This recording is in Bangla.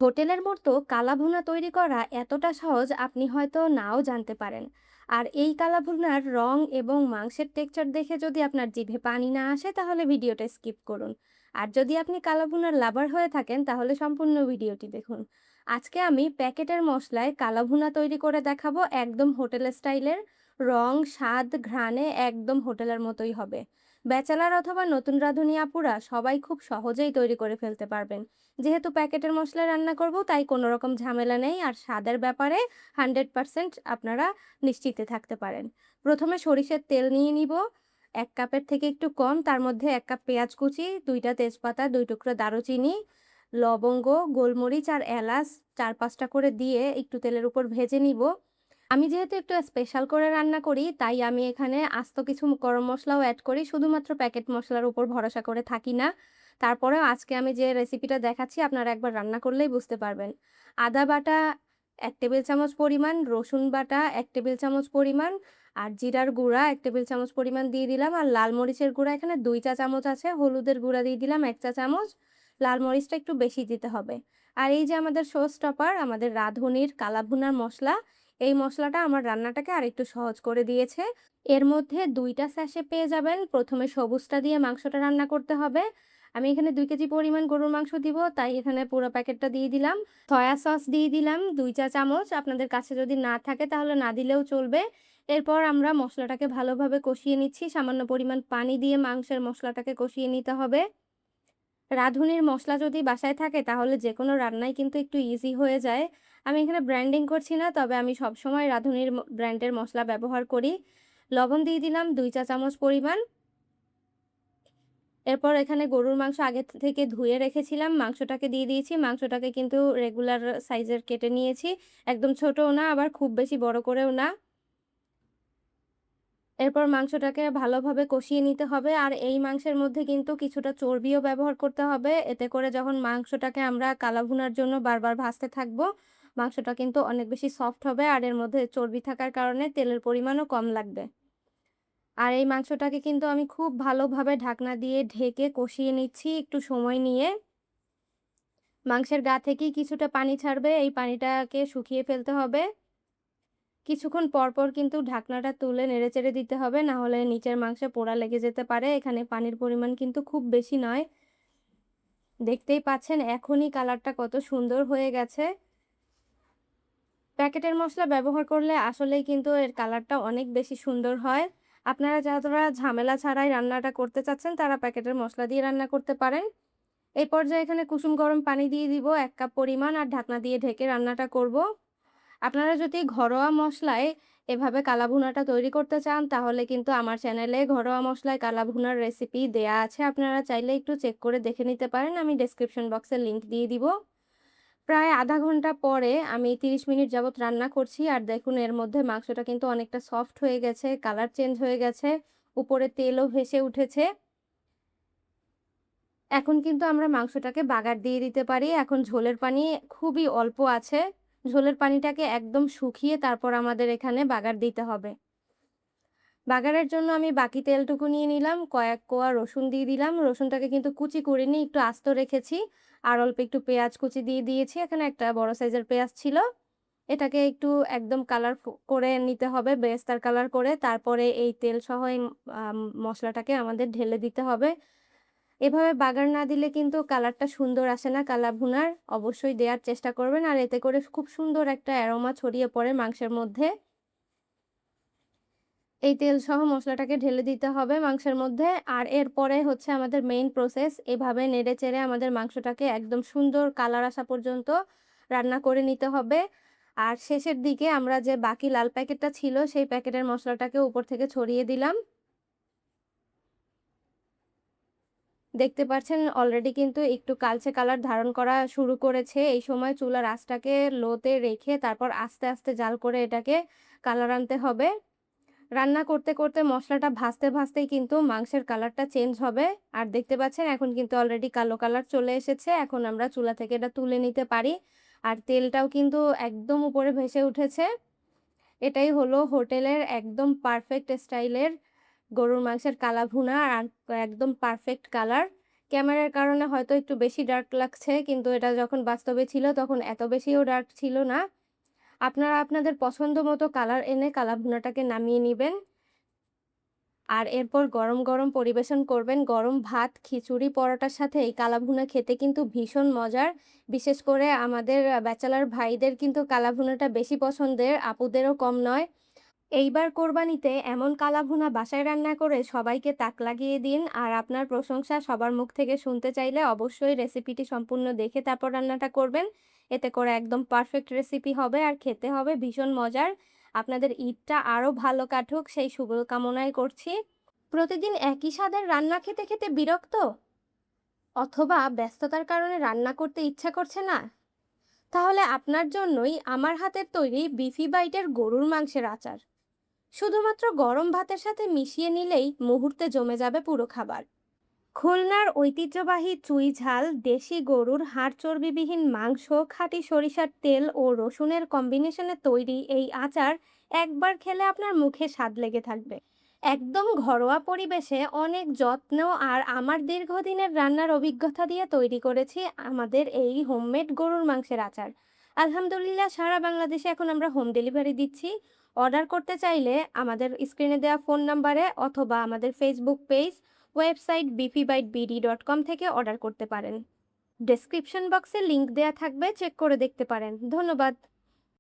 হোটেলের মতো কালাভুনা তৈরি করা এতটা সহজ আপনি হয়তো নাও জানতে পারেন। আর এই কালাভুনার রং এবং মাংসের টেক্সচার দেখে যদি আপনার জিভে পানি না আসে তাহলে ভিডিওটা স্কিপ করুন। আর যদি আপনি কালাভুনার লাভার হয়ে থাকেন তাহলে সম্পূর্ণ ভিডিওটি দেখুন। আজকে আমি প্যাকেটের মশলায় কালাভুনা তৈরি করে দেখাবো, একদম হোটেল স্টাইলের। রং, স্বাদ, ঘ্রাণে একদম হোটেলের মতোই হবে। ব্যাচেলার অথবা নতুন রাঁধুনি আপুরা সবাই খুব সহজেই তৈরি করে ফেলতে পারবেন। যেহেতু প্যাকেটের মশলায় রান্না করব তাই কোনো রকম ঝামেলা নেই, আর স্বাদের ব্যাপারে 100% আপনারা নিশ্চিন্তে থাকতে পারেন। প্রথমে সরিষার তেল নিয়ে নিব ১ কাপের থেকে একটু কম। তার মধ্যে ১ কাপ পেঁয়াজ কুচি, ২ টা তেজপাতা, ২ টুকরো দারুচিনি, লবঙ্গ, গোলমরিচ আর এলাচ ৪-৫ টা করে দিয়ে একটু তেলের উপর ভেজে নিব। আমি যেহেতু একটু স্পেশাল করে রান্না করি তাই আমি এখানে আস্ত কিছু গরম মসলাও অ্যাড করি। শুধুমাত্র প্যাকেট মসলার উপর ভরসা করে থাকি না। তারপরেও আজকে আমি যে রেসিপিটা দেখাচ্ছি আপনারা একবার রান্না করলেই বুঝতে পারবেন। আদা বাটা ১ টেবিল চামচ পরিমাণ, রসুন বাটা ১ টেবিল চামচ পরিমাণ, আর জিরার গুঁড়া ১ টেবিল চামচ পরিমাণ দিয়ে দিলাম। আর লাল মরিচের গুঁড়া এখানে ২ চা চামচ আছে। হলুদের গুঁড়া দিয়ে দিলাম ১ চা চামচ। লাল মরিচটা একটু বেশি দিতে হবে। আর এই যে আমাদের শো স্টপার, আমাদের রাঁধুনির কালাভুনার মসলা, এই মসলাটা আমার রান্নাটাকে আরেকটু সহজ করে দিয়েছে। এর মধ্যে ২ টা স্যাশে পেয়ে যাবেন। প্রথমে সবুজটা দিয়ে মাংসটা রান্না করতে হবে। আমি এখানে ২ কেজি পরিমাণ গরুর মাংস দিব, তাই এখানে পুরো প্যাকেটটা দিয়ে দিলাম। সয়া সস দিয়ে দিলাম ২ চা চামচ। আপনাদের কাছে যদি না থাকে তাহলে না দিলেও চলবে। এরপর আমরা মসলাটাকে ভালোভাবে কষিয়ে নিচ্ছি। সামান্য পরিমাণ পানি দিয়ে মাংসের মসলাটাকে কষিয়ে নিতে হবে। রাঁধুনির মসলা যদি বাসায় থাকে তাহলে যেকোনো রান্নাই কিন্তু একটু ইজি হয়ে যায়। আমি এখানে ব্র্যান্ডিং করছি না, তবে আমি সবসময় রাঁধুনির ব্র্যান্ডের মসলা ব্যবহার করি। লবণ দিয়ে দিলাম ২ চা চামচ পরিমাণ। এরপর এখানে গরুর মাংস আগে থেকে ধুয়ে রেখেছিলাম, মাংসটাকে দিয়ে দিয়েছি। মাংসটাকে কিন্তু রেগুলার সাইজের কেটে নিয়েছি। একদম ছোটও না আবার খুব বেশি বড় করেও না। এরপর মাংসটাকে ভালোভাবে কষিয়ে নিতে হবে। আর এই মাংসের মধ্যে কিন্তু কিছুটা চর্বিও ব্যবহার করতে হবে। এতে করে যখন মাংসটাকে আমরা কালা ভুনার জন্য বারবার ভাজতে থাকবো, মাংসটা কিন্তু অনেক বেশি সফট হবে। আর এর মধ্যে চর্বি থাকার কারণে তেলের পরিমাণও কম লাগবে। আর এই মাংসটাকে কিন্তু আমি খুব ভালোভাবে ঢাকনা দিয়ে ঢেকে কষিয়ে নিচ্ছি একটু সময় নিয়ে। মাংসের গা থেকেই কিছুটা পানি ছাড়বে, এই পানিটাকে শুকিয়ে ফেলতে হবে। কিছুক্ষণ পর, পর কিন্তু ঢাকনাটা তুলে নেড়েচেড়ে দিতে হবে, না হলে নিচের মাংসে পোড়া লেগে যেতে পারে। এখানে পানির পরিমাণ কিন্তু খুব বেশি নয়। দেখতেই পাচ্ছেন এখনই কালারটা কত সুন্দর হয়ে গেছে। প্যাকেটের মসলা ব্যবহার করলে আসলেই কিন্তু এর কালারটা অনেক বেশি সুন্দর হয়। আপনারা যারা ঝামেলা ছাড়াই রান্নাটা করতে চাচ্ছেন তারা প্যাকেটের মসলা দিয়ে রান্না করতে পারেন। এই পর্যায়ে এখানে কুসুম গরম পানি দিয়ে দিব ১ কাপ পরিমাণ, আর ঢাকনা দিয়ে ঢেকে রান্নাটা করব। আপনারা যদি ঘরোয়া মসলায় এভাবে কালাভুনাটা তৈরি করতে চান তাহলে কিন্তু আমার চ্যানেলে ঘরোয়া মসলায় কালাভুনার রেসিপি দেয়া আছে। আপনারা চাইলে একটু চেক করে দেখে নিতে পারেন। আমি ডেসক্রিপশন বক্সে লিংক দিয়ে দিব। প্রায় আধা ঘন্টা পরে আমি ৩০ মিনিট যাবত রান্না করছি, আর দেখুন এর মধ্যে মাংসটা কিন্তু অনেকটা সফট হয়ে গেছে, কালার চেঞ্জ হয়ে গেছে, উপরে তেলও ভেসে উঠেছে। এখন কিন্তু আমরা মাংসটাকে বাগার দিয়ে দিতে পারি। এখন ঝোলের পানি খুবই অল্প আছে। ঝোলের পানিটাকে একদম শুকিয়ে তারপর আমাদের এখানে বাগার দিতে হবে। বাগারের জন্য আমি বাকি তেলটুকু নিয়ে নিলাম। কয়েক কোয়া রসুন দিয়ে দিলাম। রসুনটাকে কিন্তু কুচি করিনি, একটু আস্ত রেখেছি। আর অল্প একটু পেঁয়াজ কুচি দিয়ে দিয়েছি। এখানে একটা বড় সাইজের পেঁয়াজ ছিল। এটাকে একটু একদম কালার করে নিতে হবে, বেরেস্তার কালার করে। তারপরে এই তেলসহ এই মসলাটাকে আমাদের ঢেলে দিতে হবে। এভাবে বাগার না দিলে কিন্তু কালারটা সুন্দর আসে না কালা ভুনার। অবশ্যই দেয়ার চেষ্টা করবেন। আর এতে করে খুব সুন্দর একটা অ্যারোমা ছড়িয়ে পড়ে মাংসের মধ্যে। এই তেলসহ মসলাটাকে ঢেলে দিতে হবে মাংসের মধ্যে। আর এরপরে হচ্ছে আমাদের মেইন প্রসেস। এভাবে নেড়েচেড়ে আমাদের মাংসটাকে একদম সুন্দর কালার আসা পর্যন্ত রান্না করে নিতে হবে। আর শেষের দিকে আমরা যে বাকি লাল প্যাকেটটা ছিল সেই প্যাকেটের মসলাটাকে উপর থেকে ছড়িয়ে দিলাম। দেখতে পাচ্ছেন অলরেডি কিন্তু একটু কালচে কালার ধারণ করা শুরু করেছে। এই সময় চুলার আঁচটাকে লোতে রেখে তারপর আস্তে, আস্তে জাল করে এটাকে কালার আনতে হবে। রান্না করতে, করতে মসলাটা ভাজতে, ভাজতেই কিন্তু মাংসের কালারটা চেঞ্জ হবে। আর দেখতে পাচ্ছেন এখন কিন্তু অলরেডি কালো কালার চলে এসেছে। এখন আমরা চুলা থেকে এটা তুলে নিতে পারি। আর তেলটাও কিন্তু একদম উপরে ভেসে উঠেছে। এটাই হলো হোটেলের একদম পারফেক্ট স্টাইলের গরুর মাংসের কালা ভুনা, আর একদম পারফেক্ট কালার। ক্যামেরার কারণে হয়তো একটু বেশি ডার্ক লাগছে, কিন্তু এটা যখন বাস্তবে ছিল তখন এত বেশিও ডার্ক ছিল না। আপনারা আপনাদের পছন্দ মতো কালার এনে কালা ভুনাটাকে নামিয়ে নিবেন। আর এরপর গরম, গরম পরিবেশন করবেন। গরম ভাত, খিচুড়ি, পরোটার সাথে এই কালা ভুনা খেতে কিন্তু ভীষণ মজার। বিশেষ করে আমাদের ব্যাচেলর ভাইদের কিন্তু কালা ভুনাটা বেশি পছন্দের, আপুদেরও কম নয়। এইবার কোরবানিতে এমন কালা ভুনা বাসায় রান্না করে সবাইকে তাক লাগিয়ে দিন। আর আপনার প্রশংসা সবার মুখ থেকে শুনতে চাইলে অবশ্যই রেসিপিটি সম্পূর্ণ দেখে তারপর রান্নাটা করবেন। এতে করে একদম পারফেক্ট রেসিপি হবে আর খেতে হবে ভীষণ মজার। আপনাদের ঈদটা আরও ভালো কাটুক সেই শুভ কামনাই করছি। প্রতিদিন একই স্বাদের রান্না খেতে খেতে বিরক্ত, অথবা ব্যস্ততার কারণে রান্না করতে ইচ্ছা করছে না? তাহলে আপনার জন্যই আমার হাতের তৈরি বিফি বাইটের গরুর মাংসের আচার। শুধুমাত্র গরম ভাতের সাথে মিশিয়ে নিলেই মুহূর্তে জমে যাবে পুরো খাবার। খুলনার ঐতিহ্যবাহী চুই ঝাল দেশি গরুর হাড় চর্বিবিহীন মাংস, খাঁটি সরিষার তেল ও রসুনের কম্বিনেশনে তৈরি এই আচার একবার খেলে আপনার মুখে স্বাদ লেগে থাকবে। একদম ঘরোয়া পরিবেশে অনেক যত্ন আর আমার দীর্ঘদিনের রান্নার অভিজ্ঞতা দিয়ে তৈরি করেছি আমাদের এই হোমমেড গরুর মাংসের আচার। আলহামদুলিল্লাহ সারা বাংলাদেশে এখন আমরা হোম ডেলিভারি দিচ্ছি। অর্ডার করতে চাইলে আমাদের স্ক্রিনে দেওয়া ফোন নাম্বারে অথবা আমাদের ফেসবুক পেজ, ওয়েবসাইট bpbytebd.com থেকে অর্ডার করতে পারেন। ডেসক্রিপশন বক্সে লিংক দেয়া থাকবে, চেক করে দেখতে পারেন। ধন্যবাদ।